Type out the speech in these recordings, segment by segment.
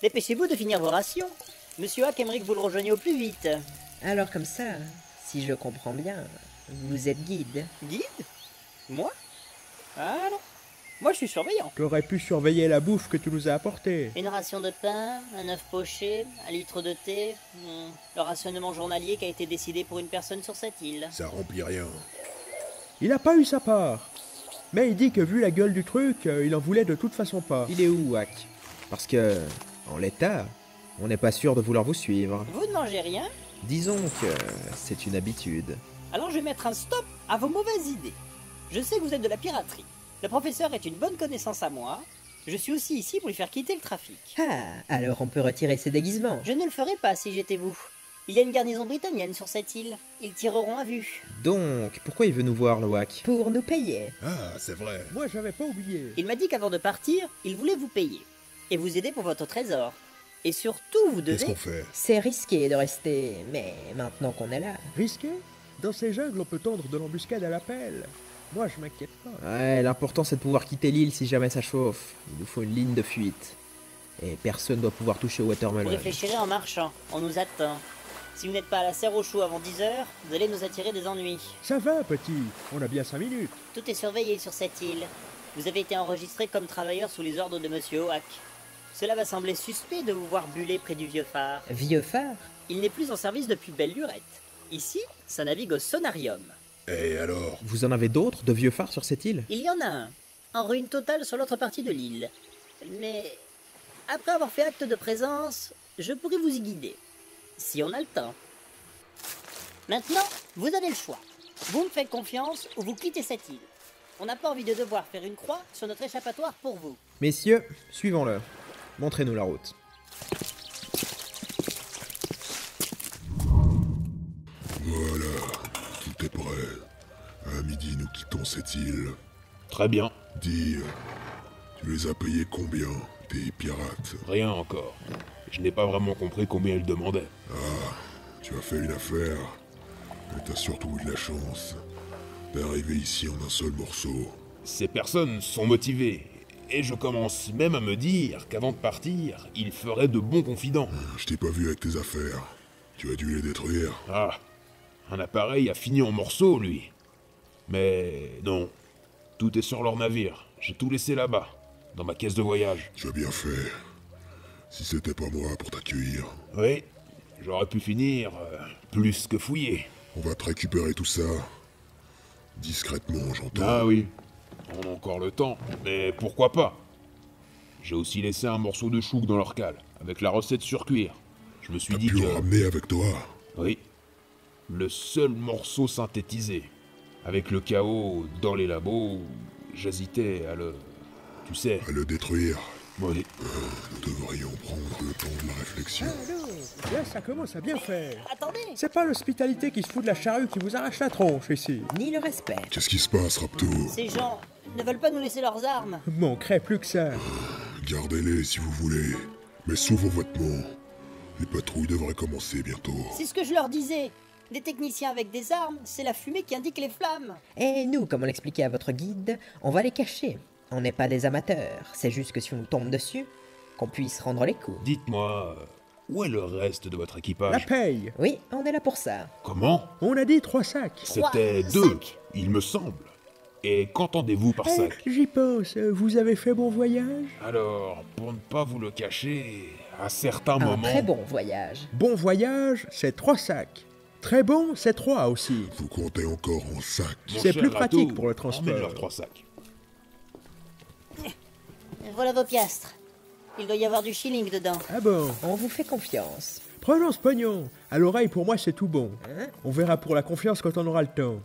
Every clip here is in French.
Dépêchez-vous de finir vos rations. Monsieur Hack aimerait que vous le rejoigniez au plus vite. Alors comme ça, si je comprends bien, vous êtes guide. Guide? Moi? Ah non. Moi je suis surveillant. T'aurais pu surveiller la bouffe que tu nous as apportée. Une ration de pain, un œuf poché, un litre de thé. Le rationnement journalier qui a été décidé pour une personne sur cette île. Ça remplit rien. Il a pas eu sa part. Mais il dit que vu la gueule du truc, il en voulait de toute façon pas. Il est où, Hack? Parce que, en l'état, on n'est pas sûr de vouloir vous suivre. Vous ne mangez rien? Disons que c'est une habitude. Alors je vais mettre un stop à vos mauvaises idées. Je sais que vous êtes de la piraterie. Le professeur est une bonne connaissance à moi. Je suis aussi ici pour lui faire quitter le trafic. Ah, alors on peut retirer ses déguisements. Je ne le ferai pas si j'étais vous. Il y a une garnison britannienne sur cette île. Ils tireront à vue. Donc, pourquoi il veut nous voir, le Hack? Pour nous payer. Ah, c'est vrai. Moi, j'avais pas oublié. Il m'a dit qu'avant de partir, il voulait vous payer. Et vous aider pour votre trésor. Et surtout, vous Qu'est-ce devez... qu'on fait? C'est risqué de rester, mais maintenant qu'on est là... Risqué? Dans ces jungles, on peut tendre de l'embuscade à la pelle. Moi, je m'inquiète pas. Ouais, l'important c'est de pouvoir quitter l'île si jamais ça chauffe. Il nous faut une ligne de fuite. Et personne doit pouvoir toucher au Vous watermelon. réfléchirez en marchant. On nous attend. Si vous n'êtes pas à la serre au chaud avant 10 heures, vous allez nous attirer des ennuis. Ça va, petit. On a bien 5 minutes. Tout est surveillé sur cette île. Vous avez été enregistré comme travailleur sous les ordres de Monsieur Oak. Cela va sembler suspect de vous voir buller près du vieux phare. Vieux phare? Il n'est plus en service depuis belle lurette. Ici, ça navigue au sonarium. Et alors? Vous en avez d'autres de vieux phares sur cette île? Il y en a un, en ruine totale sur l'autre partie de l'île. Mais après avoir fait acte de présence, je pourrais vous y guider. Si on a le temps. Maintenant, vous avez le choix. Vous me faites confiance ou vous quittez cette île. On n'a pas envie de devoir faire une croix sur notre échappatoire pour vous. Messieurs, suivons-le. Montrez-nous la route. Voilà, tout est prêt. À midi, nous quittons cette île. Très bien, Dis, tu les as payés combien, tes pirates? rien encore. Je n'ai pas vraiment compris combien ils demandaient. Tu as fait une affaire, mais t'as surtout eu de la chance d'arriver ici en un seul morceau. Ces personnes sont motivées, et je commence même à me dire qu'avant de partir, ils feraient de bons confidents. Je t'ai pas vu avec tes affaires. Tu as dû les détruire. Ah, un appareil a fini en morceaux, lui. Mais non, tout est sur leur navire. J'ai tout laissé là-bas, dans ma caisse de voyage. Tu as bien fait. Si c'était pas moi pour t'accueillir, Oui, j'aurais pu finir plus que fouillé. on va te récupérer tout ça. Discrètement, j'entends. Ah oui, on a encore le temps, mais pourquoi pas? J'ai aussi laissé un morceau de chouk dans leur cale, avec la recette sur cuir. Je me suis T'as dit pu le que... ramener avec toi. Oui, le seul morceau synthétisé. Avec le chaos dans les labos, j'hésitais à le... Tu sais, À le détruire. oui. Nous devrions prendre le temps de la réflexion. Là, ça commence à bien faire. Attendez! C'est pas l'hospitalité qui se fout de la charrue qui vous arrache la tronche ici. Ni le respect. Qu'est-ce qui se passe, Rapto? Ces gens ne veulent pas nous laisser leurs armes. Manquerait plus que ça. Gardez-les si vous voulez, mais sous vos vêtements. Les patrouilles devraient commencer bientôt. C'est ce que je leur disais. Des techniciens avec des armes, c'est la fumée qui indique les flammes. Et nous, comme on l'expliquait à votre guide, on va les cacher. On n'est pas des amateurs, c'est juste que si on nous tombe dessus, qu'on puisse rendre les coups. Dites-moi, où est le reste de votre La équipage? paye. Oui, on est là pour ça. Comment? On a dit 3 sacs. C'était 2, sacs. il me semble. Et qu'entendez-vous par sac? J'y pense. Vous avez fait bon voyage? Alors, pour ne pas vous le cacher, à certains Un moments... très bon voyage. Bon voyage, c'est 3 sacs. Très bon, c'est 3 aussi. Vous comptez encore en sac. Mon C'est cher plus Rato, pratique pour le transport. emmène leurs 3 sacs. Voilà vos piastres. Il doit y avoir du shilling dedans. Ah bon? On vous fait confiance. Prenons ce pognon. À l'oreille, pour moi, c'est tout bon. Hein? On verra pour la confiance quand on aura le temps.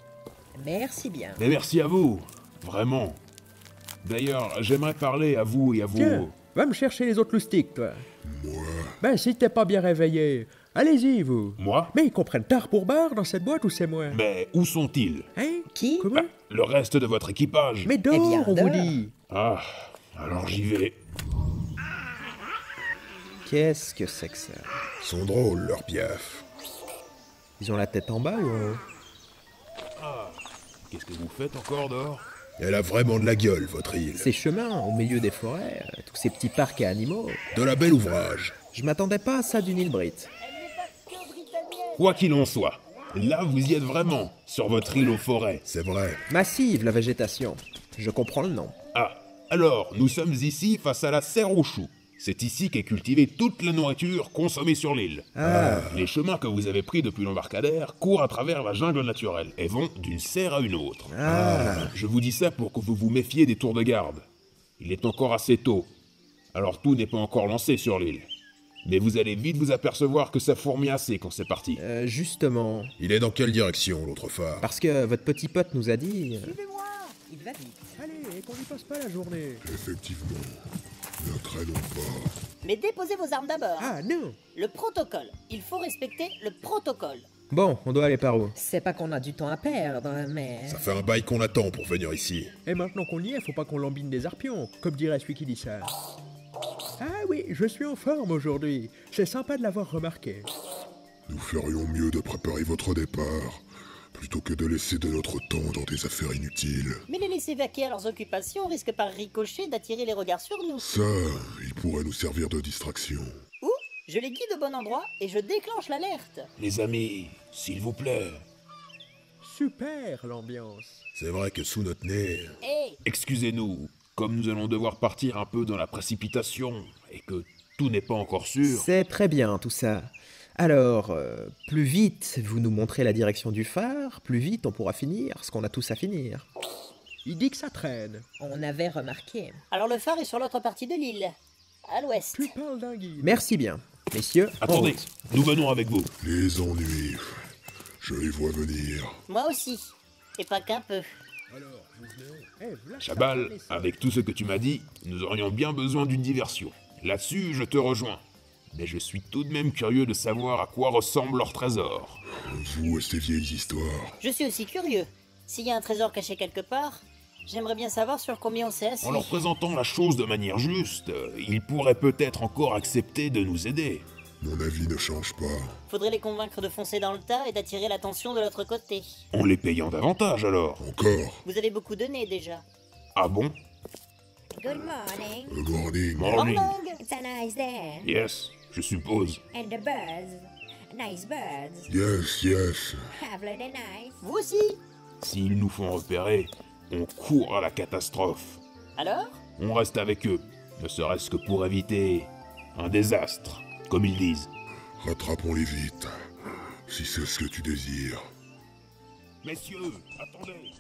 Merci bien. Mais merci à vous, vraiment. D'ailleurs, j'aimerais parler à vous et à vos... Tiens, va me chercher les autres loustiques, toi. Moi, Ben, si t'es pas bien réveillé, allez-y, vous. Moi? Mais ils comprennent tard pour barre dans cette boîte ou c'est moi? Mais où sont-ils? Hein? Qui? Comment? Le reste de votre équipage? Mais dehors, bien, on vous dehors. dit. Ah, alors j'y vais. Qu'est-ce que c'est que ça? sont drôles, leurs piafs. Ils ont la tête en bas ou en haut? Qu'est-ce que vous faites encore dehors? Elle a vraiment de la gueule, votre île. Ces chemins au milieu des forêts, tous ces petits parcs à animaux. De la belle ouvrage. Je m'attendais pas à ça d'une île brite. Quoi qu'il en soit, là vous y êtes vraiment, sur votre île aux forêts. C'est vrai. Massive la végétation. Je comprends le nom. Ah, alors, nous sommes ici face à la serre aux choux. C'est ici qu'est cultivée toute la nourriture consommée sur l'île. Les chemins que vous avez pris depuis l'embarcadère courent à travers la jungle naturelle et vont d'une serre à une autre. Je vous dis ça pour que vous vous méfiez des tours de garde. Il est encore assez tôt, alors tout n'est pas encore lancé sur l'île. Mais vous allez vite vous apercevoir que ça fourmille assez quand c'est parti. Justement, Il est dans quelle direction, l'autre phare? parce que votre petit pote nous a dit... Suivez-moi. Il va vite. Allez, et qu'on n'y passe pas la journée. Effectivement. Ne traînons pas. Mais déposez vos armes d'abord. Ah non. Le protocole. Il faut respecter le protocole. Bon, on doit aller par où? C'est pas qu'on a du temps à perdre, mais... Ça fait un bail qu'on attend pour venir ici. Et maintenant qu'on y est, faut pas qu'on lambine des arpions, comme dirait celui qui dit ça. Ah oui, je suis en forme aujourd'hui. C'est sympa de l'avoir remarqué. Nous ferions mieux de préparer votre départ, plutôt que de laisser de notre temps dans des affaires inutiles. Mais les laisser vaquer à leurs occupations risque par ricochet d'attirer les regards sur nous. Ça, il pourrait nous servir de distraction. Ou, je les guide au bon endroit et je déclenche l'alerte. Les amis, s'il vous plaît. Super l'ambiance. C'est vrai que sous notre nez... Hé, Excusez-nous, comme nous allons devoir partir un peu dans la précipitation, et que tout n'est pas encore sûr... C'est très bien tout ça. Alors, plus vite vous nous montrez la direction du phare, plus vite on pourra finir ce qu'on a tous à finir. Il dit que ça traîne. On avait remarqué. alors le phare est sur l'autre partie de l'île, à l'ouest. Tu parles d'un guide. Merci bien. Messieurs, en Attendez, route. nous venons avec vous. Les ennuis, je les vois venir. Moi aussi. Et pas qu'un peu. Eh, voilà ça, Chabal, allez, ça. avec tout ce que tu m'as dit, nous aurions bien besoin d'une diversion. Là-dessus, je te rejoins. Mais je suis tout de même curieux de savoir à quoi ressemble leur trésor. Vous et ces vieilles histoires. Je suis aussi curieux. S'il y a un trésor caché quelque part, j'aimerais bien savoir sur combien on s'est assis. En leur présentant la chose de manière juste, ils pourraient peut-être encore accepter de nous aider. Mon avis ne change pas. Faudrait les convaincre de foncer dans le tas et d'attirer l'attention de l'autre côté. En les payant davantage alors. Encore. Vous avez beaucoup donné déjà. Ah bon? Good morning. Good morning. Morning. It's a nice day. Yes, je suppose. And the birds. Nice birds. Yes, yes. Have a nice. Vous aussi. S'ils nous font repérer, on court à la catastrophe. Alors? On reste avec eux, ne serait-ce que pour éviter un désastre, comme ils disent. Rattrapons-les vite, si c'est ce que tu désires. Messieurs, attendez!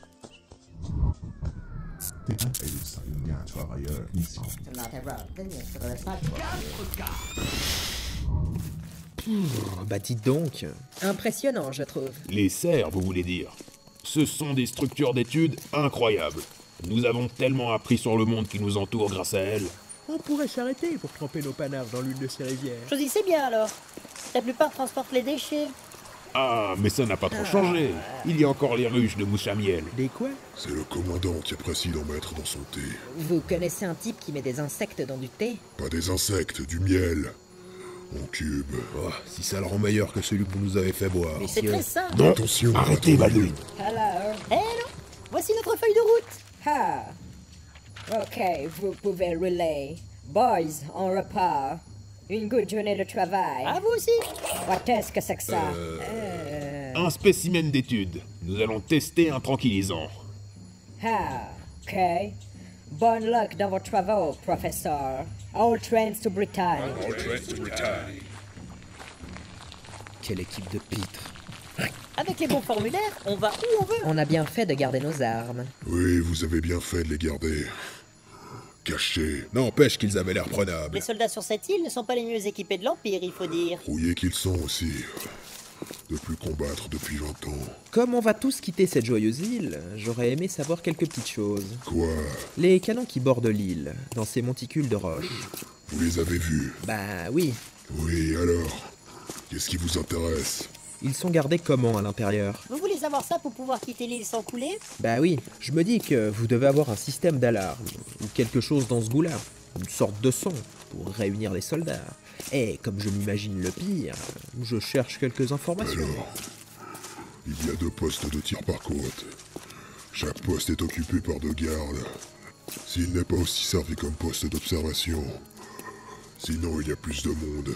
Bah dites donc. Impressionnant, je trouve. Les serres, vous voulez dire? Ce sont des structures d'études incroyables. Nous avons tellement appris sur le monde qui nous entoure grâce à elles. On pourrait s'arrêter pour tremper nos panards dans l'une de ces rivières. Choisissez bien alors. La plupart transportent les déchets. Ah, mais ça n'a pas trop changé. Il y a encore les ruches de mouche à miel. Des quoi? C'est le commandant qui apprécie d'en mettre dans son thé. Vous connaissez un type qui met des insectes dans du thé? Pas des insectes, du miel. En cube. Oh, si ça le rend meilleur que celui que vous nous avez fait boire. C'est très simple. Non, Attention, arrêtez, attention. Baldwin. Hello. Hello. Voici notre feuille de route. Ah. Ok, vous pouvez relayer. Boys, on repart. Une good journée de travail. À vous aussi. What est-ce que c'est que ça? Un spécimen d'étude. Nous allons tester un tranquillisant. Ah, ok. Bonne luck dans vos travaux, professeur. All trains to Britannia. Quelle équipe de pitres. Avec les bons formulaires, on va où on veut. On a bien fait de garder nos armes. Oui, vous avez bien fait de les garder. Cachés, N'empêche qu'ils avaient l'air Les prenables. soldats sur cette île ne sont pas les mieux équipés de l'Empire, il faut dire. rouillés qu'ils sont aussi. De plus combattre depuis 20 ans. Comme on va tous quitter cette joyeuse île, j'aurais aimé savoir quelques petites choses. Quoi? Les canons qui bordent l'île, dans ces monticules de roches. Vous les avez vus? Bah oui, Oui, alors? Qu'est-ce qui vous intéresse? ils sont gardés comment à l'intérieur? Vous voulez savoir ça pour pouvoir quitter l'île sans couler? Bah oui, je me dis que vous devez avoir un système d'alarme, ou quelque chose dans ce goût-là, une sorte de son, pour réunir les soldats. Et comme je m'imagine le pire, je cherche quelques informations. Alors? Il y a 2 postes de tir par côte. Chaque poste est occupé par 2 gardes. S'il n'est pas aussi servi comme poste d'observation. Sinon, il y a plus de monde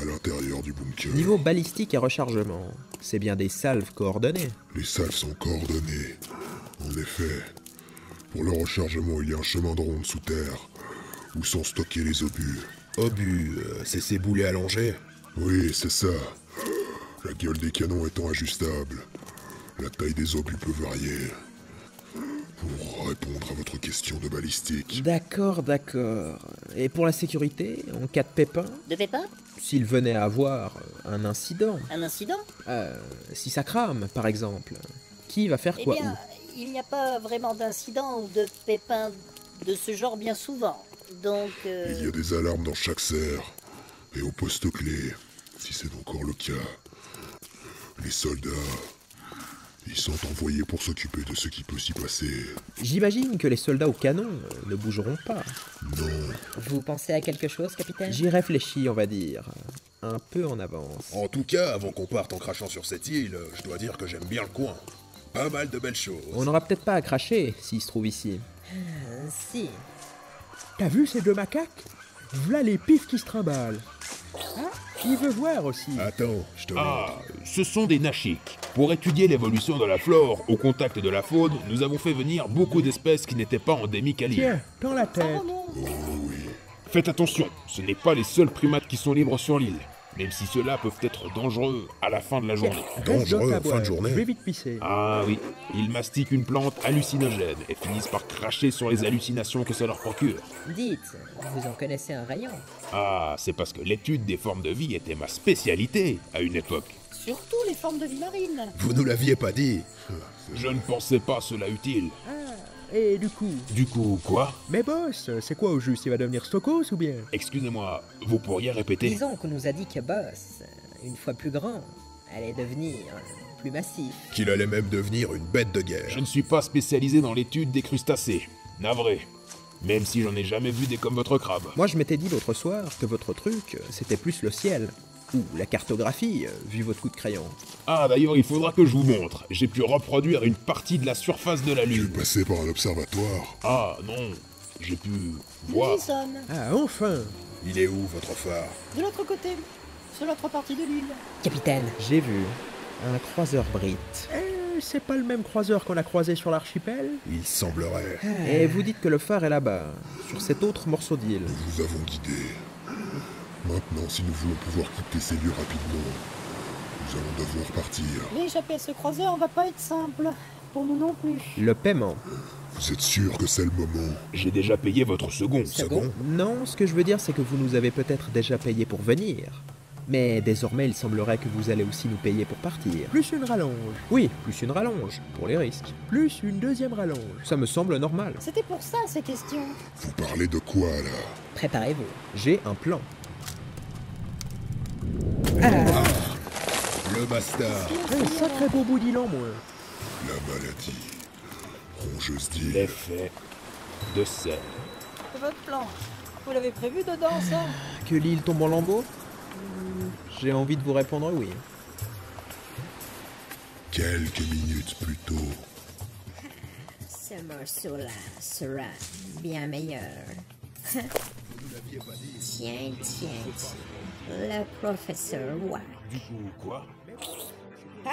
à l'intérieur du bunker. Niveau balistique et rechargement, c'est bien des salves coordonnées. Les salves sont coordonnées. En effet, pour le rechargement, il y a un chemin de ronde sous terre où sont stockés les obus. Obus, c'est ces boulets allongés? Oui, c'est ça. La gueule des canons étant ajustable, la taille des obus peut varier. Pour répondre à votre question de balistique, D'accord, d'accord. Et pour la sécurité, en cas de pépin, De Pépin? s'il venait à avoir un incident, Un incident? si ça crame par exemple, qui va faire Eh quoi bien, il n'y a pas vraiment d'incident ou de pépin de ce genre bien souvent. Donc, il y a des alarmes dans chaque serre et au poste clé, si c'est encore le cas. Les soldats, ils sont envoyés pour s'occuper de ce qui peut s'y passer. J'imagine que les soldats au canon ne bougeront pas. Non, Vous pensez à quelque chose, capitaine? J'y réfléchis, on va dire. Un peu en avance. En tout cas, avant qu'on parte en crachant sur cette île, je dois dire que j'aime bien le coin. Pas mal de belles choses. On n'aura peut-être pas à cracher s'il se trouve ici. Si. T'as vu ces 2 macaques? V'là les pifs qui se trimballent. Ah, il veut voir aussi. Attends, je te montre. Ah, ce sont des Nashiks. Pour étudier l'évolution de la flore au contact de la faune, nous avons fait venir beaucoup d'espèces qui n'étaient pas endémiques à l'île. Tiens, dans la tête. Faites attention, ce n'est pas les seuls primates qui sont libres sur l'île, même si ceux-là peuvent être dangereux à la fin de la journée. Reste Dangereux dans ta en fin de boîte. journée. Je vais vite pisser. Ah oui, ils mastiquent une plante hallucinogène et finissent par cracher sur les hallucinations que ça leur procure. Dites, vous en connaissez un rayon. Ah, c'est parce que l'étude des formes de vie était ma spécialité à une époque. surtout les formes de vie marine. Vous nous l'aviez pas dit. Je ne pensais pas cela utile. Et du coup... Du coup, quoi? Mais boss, c'est quoi au juste? Il va devenir Stokos ou bien? Excusez-moi, vous pourriez répéter? Disons qu'on nous a dit que Boss, une fois plus grand, allait devenir plus massif. Qu'il allait même devenir une bête de guerre. Je ne suis pas spécialisé dans l'étude des crustacés. Navré. Même si j'en ai jamais vu des comme votre crabe. Moi, je m'étais dit l'autre soir que votre truc, c'était plus le ciel. Ou la cartographie, vu votre coup de crayon. Ah, d'ailleurs, il faudra que je vous montre. J'ai pu reproduire une partie de la surface de la tu es Lune. passé par un observatoire. Ah, non. J'ai pu Nous voir. y sommes, Ah, enfin! Il est où, votre phare? de l'autre côté, sur l'autre partie de l'île. Capitaine, J'ai vu un croiseur Brit. C'est pas le même croiseur qu'on a croisé sur l'archipel? Il semblerait. Et vous dites que le phare est là-bas, sur cet autre morceau d'île. Nous vous avons guidé. Maintenant, si nous voulons pouvoir quitter ces lieux rapidement, nous allons devoir partir. Mais échapper à ce croiseur va pas être simple. Pour nous non plus. Le paiement. Vous êtes sûr que c'est le moment? J'ai déjà payé votre second. Second? Non, ce que je veux dire, c'est que vous nous avez peut-être déjà payé pour venir. Mais désormais, il semblerait que vous allez aussi nous payer pour partir. Plus une rallonge. Oui, plus une rallonge, pour les risques. Plus une deuxième rallonge. Ça me semble normal. C'était pour ça ces questions. Vous parlez de quoi, là? préparez-vous. J'ai un plan. Le bastard. Un sacré beau bout d'île en moins. La maladie. Rongeuse d'île. L'effet de serre. C'est votre plan. Vous l'avez prévu dedans, ça? Que l'île tombe en lambeaux? J'ai envie de vous répondre oui. Quelques minutes plus tôt. Ce morceau-là sera bien meilleur. Tiens, le professeur White. Du coup, quoi? Ah!